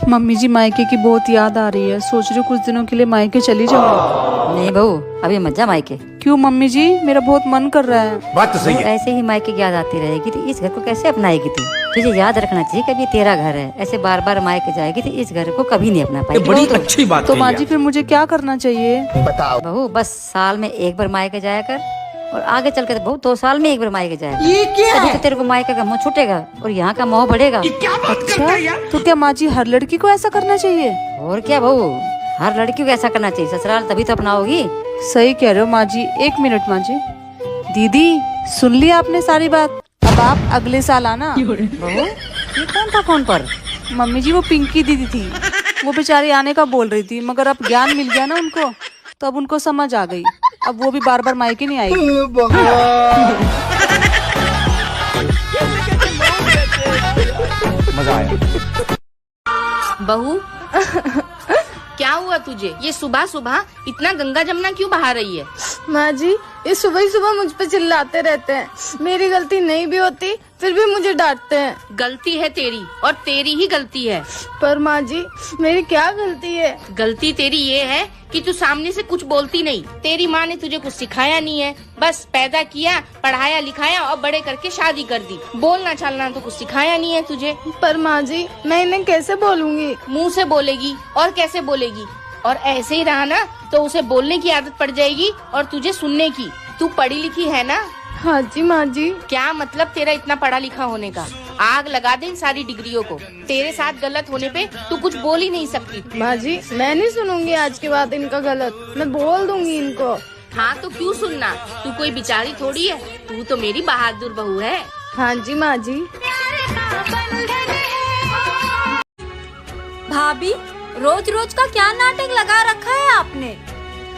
Mummy जी मायके की बहुत याद आ रही है, सोच रही हूँ कुछ दिनों के लिए मायके चली जाऊँ। नहीं बहू, अभी मत जा मायके। क्यों मम्मी जी, मेरा बहुत मन कर रहा है। बात तो सही है। ऐसे ही मायके की याद आती रहेगी तो इस घर को कैसे अपनाएगी तू? तुझे याद रखना चाहिए कि अभी तेरा घर है। ऐसे बार बार मायके जाएगी तो इस घर को कभी नहीं अपना पाएगी। बड़ी अच्छी बात तो माँ जी फिर मुझे क्या करना चाहिए? बताओ। बहू बस साल में एक बार मायके जाया कर, और आगे चल कर बहू 2 साल में एक बार मायके जाएगा। ये क्या तभी तो तेरे को मायके का मोह छूटेगा और यहाँ का मोह बढ़ेगा। अच्छा, तो क्या माँ जी हर लड़की को ऐसा करना चाहिए? और क्या बहू, हर लड़की को ऐसा करना चाहिए। ससुराल तभी तो अपनाओगी। सही कह रहे हो माँ जी। एक मिनट माँ जी। दीदी सुन लिया आपने सारी बात, अब आप अगले साल आना। बहू ये कौन था फोन पर? मम्मी जी वो पिंकी दीदी थी, वो बेचारी आने का बोल रही थी, मगर अब ज्ञान मिल गया ना उनको, तो अब उनको समझ आ गई। अब वो भी बार बार मायके नहीं आएगी। मजा आया। बहू क्या हुआ तुझे? ये सुबह सुबह इतना गंगा जमुना क्यों बहा रही है? माँ जी ये सुबह ही सुबह मुझ पे चिल्लाते रहते हैं। मेरी गलती नहीं भी होती फिर भी मुझे डांटते हैं। गलती है तेरी, और तेरी ही गलती है। पर माँ जी मेरी क्या गलती है? गलती तेरी ये है कि तू सामने से कुछ बोलती नहीं। तेरी माँ ने तुझे कुछ सिखाया नहीं है, बस पैदा किया, पढ़ाया लिखाया और बड़े करके शादी कर दी। बोलना चालना तो कुछ सिखाया नहीं है तुझे। पर माँ जी मैं इन्हें कैसे बोलूँगी? मुंह से बोलेगी और कैसे बोलेगी? और ऐसे ही रहा ना तो उसे बोलने की आदत पड़ जाएगी और तुझे सुनने की। तू पढ़ी लिखी है ना? हाँ जी माँ जी। क्या मतलब तेरा इतना पढ़ा लिखा होने का? आग लगा दे इन सारी डिग्रियों को। तेरे साथ गलत होने पे तू कुछ बोल ही नहीं सकती। माँ जी मैं नहीं सुनूंगी आज के बाद इनका गलत, मैं बोल दूंगी इनको। हाँ तो क्यों सुनना, तू कोई बिचारी थोड़ी है, तू तो मेरी बहादुर बहू है। हाँ जी माँ जी। भाभी रोज रोज का क्या नाटक लगा रखा है आपने?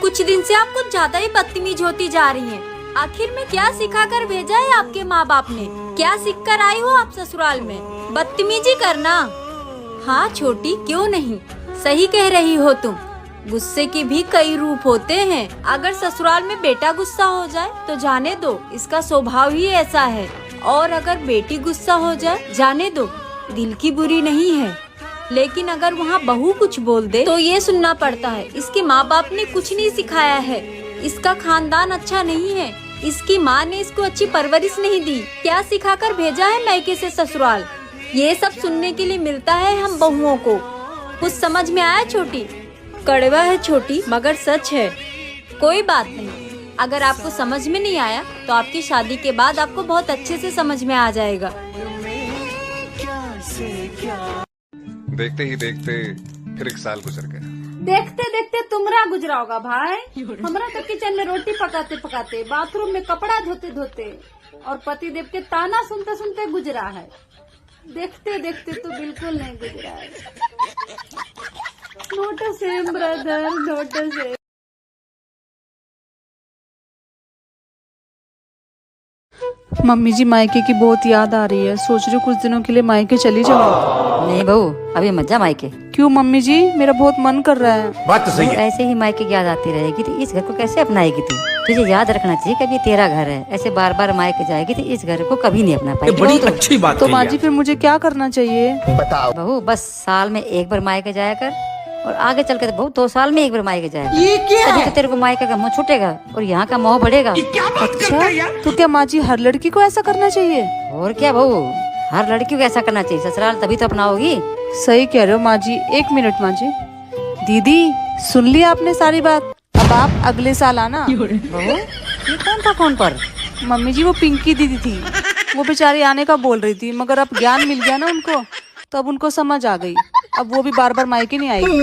कुछ दिन से आप कुछ ज्यादा ही बदतमीज होती जा रही हैं। आखिर में क्या सिखा कर भेजा है आपके माँ बाप ने? क्या सीख कर आई हो आप ससुराल में? बदतमीजी करना? हाँ छोटी, क्यों नहीं, सही कह रही हो तुम। गुस्से के भी कई रूप होते हैं। अगर ससुराल में बेटा गुस्सा हो जाए तो जाने दो, इसका स्वभाव ही ऐसा है। और अगर बेटी गुस्सा हो जाए जाने दो, दिल की बुरी नहीं है। लेकिन अगर वहाँ बहू कुछ बोल दे तो ये सुनना पड़ता है। इसके माँ बाप ने कुछ नहीं सिखाया है, इसका खानदान अच्छा नहीं है, इसकी माँ ने इसको अच्छी परवरिश नहीं दी। क्या सिखाकर भेजा है मायके से ससुराल? ये सब सुनने के लिए मिलता है हम बहुओं को। कुछ समझ में आया छोटी? कड़वा है छोटी मगर सच है। कोई बात नहीं, अगर आपको समझ में नहीं आया तो आपकी शादी के बाद आपको बहुत अच्छे से समझ में आ जाएगा। देखते ही देखते फिर 1 साल गुजर गया। देखते देखते तुमरा गुजरा होगा भाई। हमरा तो किचन में रोटी पकाते पकाते, बाथरूम में कपड़ा धोते धोते और पति देव के ताना सुनते सुनते गुजरा है। देखते देखते तो बिल्कुल नहीं गुजरा है। Not same brother, not same. Mummy जी मायके की बहुत याद आ रही है, सोच रही हूँ कुछ दिनों के लिए मायके चली जाऊँ। नहीं बहू, अभी मत जा मायके। क्यों मम्मी जी, मेरा बहुत मन कर रहा है। बात तो सही है। ऐसे ही मायके की याद आती रहेगी तो इस घर को कैसे अपनाएगी तू? तुझे याद रखना चाहिए कि अभी तेरा घर है। ऐसे बार बार मायके जाएगी तो इस घर को कभी नहीं अपना पाएगी। बड़ी अच्छी बात तो माँ जी फिर मुझे क्या करना चाहिए? बताओ। बहू बस साल में एक बार मायके जाया कर, और आगे चल कर बहू 2 साल में एक बार मायके जाएगा। ये क्या तभी तो तेरे को मायके का मोह छूटेगा और यहाँ का मोह बढ़ेगा। अच्छा, तो क्या माँ जी हर लड़की को ऐसा करना चाहिए? और क्या बहू, हर लड़की को ऐसा करना चाहिए। ससुराल तभी तो अपनाओगी। सही कह रहे हो माँ जी। एक मिनट माँ जी। दीदी सुन लिया आपने सारी बात, अब आप अगले साल आना। बहू ये कौन था फोन पर? मम्मी जी वो पिंकी दीदी थी, वो बेचारी आने का बोल रही थी, मगर अब ज्ञान मिल गया ना उनको, तो अब उनको समझ आ गई। अब वो भी बार बार मायके नहीं आएगी।